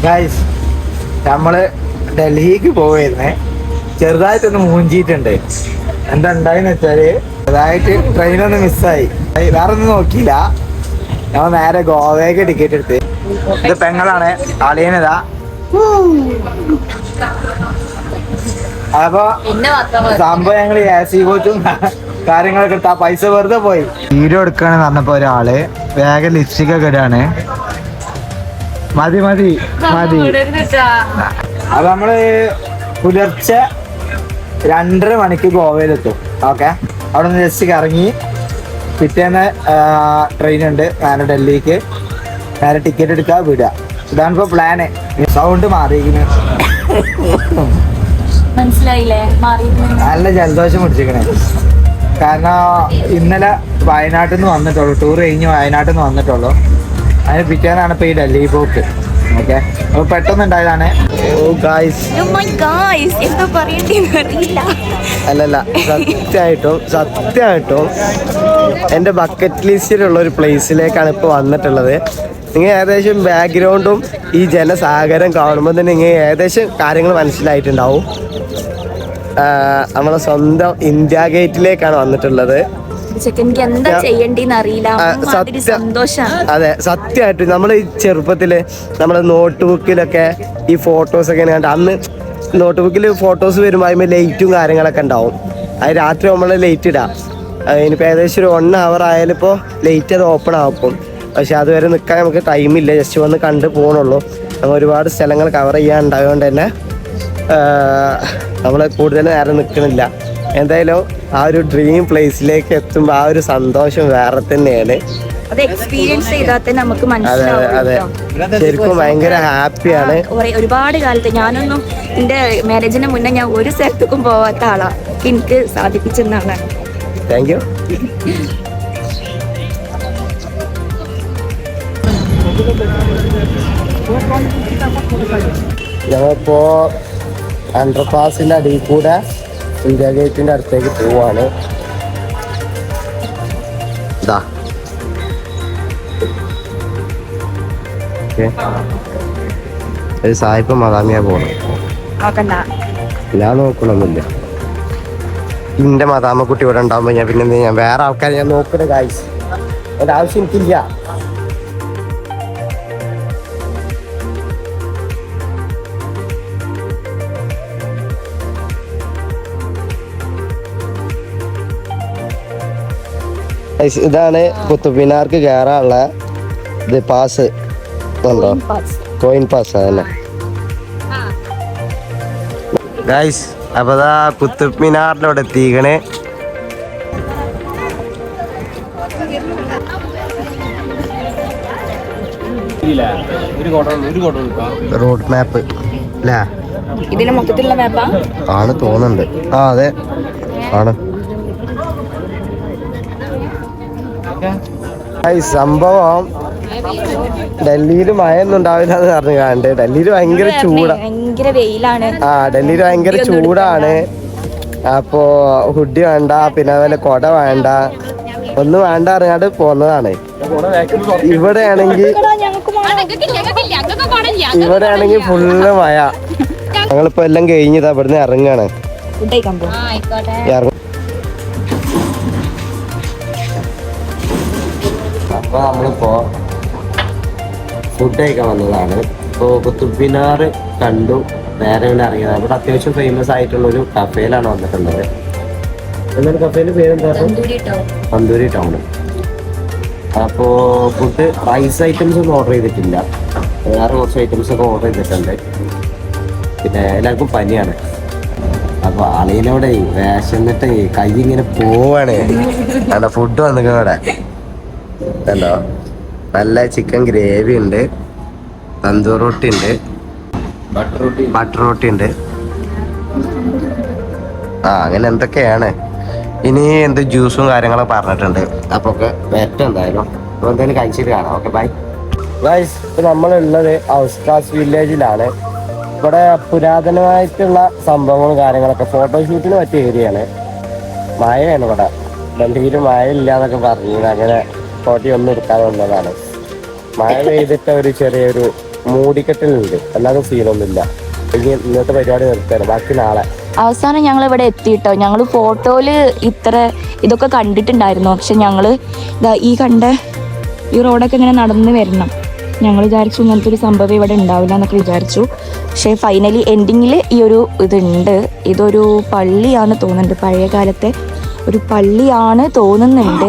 Guys നമ്മള് ഡൽഹിക്ക് പോവായിരുന്നേ. ചെറുതായിട്ടൊന്ന് മൂഞ്ചിട്ടുണ്ട്. എന്താ ഉണ്ടായെന്ന് വെച്ചാല് ചെറുതായിട്ട് ട്രെയിനൊന്ന് മിസ്സായി. വേറെ ഒന്നും നോക്കിയില്ല. ഞങ്ങൾ നേരെ ഗോവയ്ക്ക് ടിക്കറ്റ് എടുത്ത്. ഇത് പെങ്ങളാണ്, അളിയനതാ. അപ്പൊ സംഭവം ഞങ്ങൾ AC കോച്ചും കാര്യങ്ങളൊക്കെ എടുത്ത് ആ പൈസ വെറുതെ പോയി. വീഡിയോ എടുക്കാന്ന് പറഞ്ഞപ്പോ ഒരാള് വേഗം ലിപ്സ്റ്റിക് ഒക്കെ ഇടാണ്. മതി മതി മതി. അപ്പൊ നമ്മള് പുലർച്ചെ 2:30 മണിക്ക് ഗോവയിലെത്തും. ഓക്കെ, അവിടെ നിന്ന് ജസ്റ്റ് ഇറങ്ങി പിറ്റേന്ന് ട്രെയിൻ ഉണ്ട് നേരെ ഡൽഹിക്ക്. നേരെ ടിക്കറ്റ് എടുക്കാൻ വിടുക. ഇതാണ് ഇപ്പൊ പ്ലാന്. സൗണ്ട് മാറിയിരിക്കുന്നു. മനസ്സിലായില്ലേ? നല്ല ജലദോഷം പിടിച്ചിരിക്കണേ. കാരണം ഇന്നലെ വയനാട്ടിൽ നിന്ന് വന്നിട്ടുള്ളൂ. ടൂർ കഴിഞ്ഞ് വയനാട്ടിൽ നിന്ന് വന്നിട്ടുള്ളൂ. അതിന് പിറ്റേന്നാണ് ഇപ്പൊ ഈ ഡൽഹി പോക്ക്. ഓക്കെ, അപ്പൊ പെട്ടെന്ന് ഉണ്ടായതാണ്. അല്ലല്ല, സത്യമായിട്ടും എൻ്റെ ബക്കറ്റ് ലിസ്റ്റിലുള്ള ഒരു പ്ലേസിലേക്കാണ് ഇപ്പോൾ വന്നിട്ടുള്ളത്. നിങ്ങൾ ഏകദേശം ബാക്ക്ഗ്രൗണ്ടും ഈ ജനസാഗരം കാണുമ്പോൾ തന്നെ നിങ്ങൾ ഏകദേശം കാര്യങ്ങൾ മനസ്സിലായിട്ടുണ്ടാവും. നമ്മളെ സ്വന്തം ഇന്ത്യ ഗേറ്റിലേക്കാണ് വന്നിട്ടുള്ളത്. അതെ, സത്യമായിട്ടും നമ്മൾ ഈ ചെറുപ്പത്തില് നമ്മളെ നോട്ട് ബുക്കിലൊക്കെ ഈ ഫോട്ടോസൊക്കെ കണ്ട് അന്ന് നോട്ട് ബുക്കിൽ ഫോട്ടോസ് വരുമ്പോൾ അതിന് ലൈറ്റും കാര്യങ്ങളൊക്കെ ഉണ്ടാവും. അത് രാത്രി നമ്മൾ ലൈറ്റ് ഇടാം. ഇനിയിപ്പോൾ ഏകദേശം ഒരു 1 hour ആയാലും ഇപ്പോൾ ലൈറ്റ് അത് ഓപ്പൺ ആക്കും. പക്ഷെ അതുവരെ നിൽക്കാൻ നമുക്ക് ടൈമില്ല. ജസ്റ്റ് വന്ന് കണ്ട് പോകണുള്ളൂ. നമ്മൾ ഒരുപാട് സ്ഥലങ്ങൾ കവർ ചെയ്യാനുണ്ടായതുകൊണ്ട് തന്നെ നമ്മൾ കൂടുതൽ നേരം നിൽക്കണില്ല. എന്തായാലും ആ ഒരു ഡ്രീം പ്ലേസിലേക്ക് എത്തുമ്പോൾ ആ ഒരു സന്തോഷം വേറെ തന്നെയാണ്. അതെ, ശരിക്കും ഭയങ്കര ഹാപ്പിയാണ്. ഒരുപാട് കാലത്ത് ഞാനൊന്നും എന്റെ മാരേജിന് മുന്നേ ഞാൻ ഒരു സ്ഥലത്തേക്കും പോവാത്ത ആളാ. എനിക്ക് സാധിപ്പിച്ചെന്നാണ്. Thank you. ഞങ്ങളിപ്പോ അണ്ടർപാസിന്റെ അടിയിൽ കൂടെ ഇന്ത്യ ഗേറ്റിന്റെ അടുത്തേക്ക് പോവാണ്. ഇതാ ഒരു സായിപ്പ് മദാമിയാ പോണം. ഞാൻ നോക്കണമൊന്നുമില്ല. എന്റെ മദാമക്കുട്ടി ഇവിടെ ഉണ്ടാവുമ്പോ ഞാൻ പിന്നെ ഞാൻ വേറെ ആൾക്കാരെ ഞാൻ നോക്കണ ഗൈസ്. എന്റെ ആവശ്യം എനിക്കില്ല. ഇതാണ് കുത്തുബ് മിനാർക്ക് കയറാനുള്ള ഇത് പാസ് ഉണ്ടോ? കോയിൻ പാസ് അതന്നെ ഗൈസ്. അപ്പൊ ദാ കുത്തുബ് മിനാറിലൂടെ എത്തിക്കണേ. റോഡ് മാപ്പ് അല്ലേ? ഇതിന്റെ മൊത്തത്തിലുള്ള മാപ്പാ ആണ് തോന്നുന്നുണ്ട്. ആ അതെ ആണ്. സംഭവം ഡൽഹിയിൽ മഴയൊന്നും ഉണ്ടാവില്ല എന്ന് പറഞ്ഞു കാണണ്ട്. ഡൽഹിയിൽ ഭയങ്കര വെയിലാണ്. ഡൽഹിയിൽ ഭയങ്കര ചൂടാണ്. അപ്പോ ഹുഡി വേണ്ട, പിന്നെ അതുപോലെ കൊട വേണ്ട, ഒന്നും വേണ്ട അറിയാണ്ട് പോന്നതാണ്. ഇവിടെയാണെങ്കിൽ ഫുള്ള് മഴ. ഞങ്ങളിപ്പോ എല്ലാം കഴിഞ്ഞതാ ഇവിടുന്ന് ഇറങ്ങാണ്. അപ്പോൾ നമ്മളിപ്പോൾ ഫുഡ് കഴിക്കാൻ വന്നതാണ്. ഇപ്പോൾ കുത്തുബ് മിനാർ കണ്ടു, നേരെ കൊണ്ട് ഇറങ്ങിയതാണ്. ഇവിടെ അത്യാവശ്യം ഫേമസ് ആയിട്ടുള്ളൊരു കഫേയിലാണ് വന്നിട്ടുള്ളത്. എന്താണ് കഫേൻ്റെ പേരെന്താ? തന്തൂരി ടൗൺ. അപ്പോൾ ഫുഡ് റൈസ് ഐറ്റംസ് ഒന്നും ഓർഡർ ചെയ്തിട്ടില്ല. വേറെ കുറച്ച് ഐറ്റംസ് ഒക്കെ ഓർഡർ ചെയ്തിട്ടുണ്ട്. പിന്നെ എല്ലാവർക്കും പനിയാണ്. അപ്പോൾ അളിയിലൂടെ വിശന്നിട്ട് കൈ ഇങ്ങനെ പോവാണ്. അല്ല ഫുഡ് വന്നിരിക്കുന്നത് ഇവിടെ ഉണ്ടോ? നല്ല ചിക്കൻ ഗ്രേവി ഉണ്ട്, തന്തൂർ റൊട്ടി ഉണ്ട്, ബട്ടർ റൊട്ടി ഉണ്ട്. അങ്ങനെ എന്തൊക്കെയാണ്. ഇനി എന്ത് ജ്യൂസും കാര്യങ്ങളൊക്കെ പറഞ്ഞിട്ടുണ്ട്. അപ്പൊ ഒക്കെ പറ്റും എന്തായാലും. അപ്പൊ എന്തായാലും കഴിച്ചിട്ട് കാണാം. Okay bye guys. ഇപ്പൊ നമ്മളുള്ളത് ഔസ്ട്രാസ് വില്ലേജിലാണ്. ഇവിടെ പുരാതനമായിട്ടുള്ള സംഭവങ്ങളും കാര്യങ്ങളൊക്കെ ഫോട്ടോഷൂട്ടിന് പറ്റിയ ഏരിയയാണ്. മഴയാണ് ഇവിടെ. ഡൽഹിയിൽ മഴ ഇല്ല എന്നൊക്കെ പറഞ്ഞു. അങ്ങനെ ഫോട്ടോ ഒന്നും എടുക്കാതെ വന്നതാണ്. മഴ പെയ്തിട്ട് ഒരു ചെറിയൊരു മൂടിക്കെട്ടിലുണ്ട്, അല്ലാതെ സീനൊന്നുമില്ല. ഇന്നത്തെ പരിപാടി നിർത്തുകയാണ്, ബാക്കി നാളെ. അവസാനം ഞങ്ങൾ ഇവിടെ എത്തിയിട്ടോ. ഞങ്ങൾ ഫോട്ടോയിൽ ഇതൊക്കെ കണ്ടിട്ടുണ്ടായിരുന്നു. പക്ഷെ ഞങ്ങൾ ഈ കണ്ട ഈ റോഡൊക്കെ ഇങ്ങനെ നടന്ന് വരണം. ഞങ്ങൾ വിചാരിച്ചു ഇങ്ങനത്തെ ഒരു സംഭവം ഇവിടെ ഉണ്ടാവില്ല എന്നൊക്കെ വിചാരിച്ചു. പക്ഷേ ഫൈനലി എൻഡിങ്ങിൽ ഈ ഒരു ഇതുണ്ട്. ഇതൊരു പള്ളിയാണ് തോന്നുന്നുണ്ട്, പഴയ കാലത്തെ ഒരു പള്ളിയാണ് തോന്നുന്നുണ്ട്.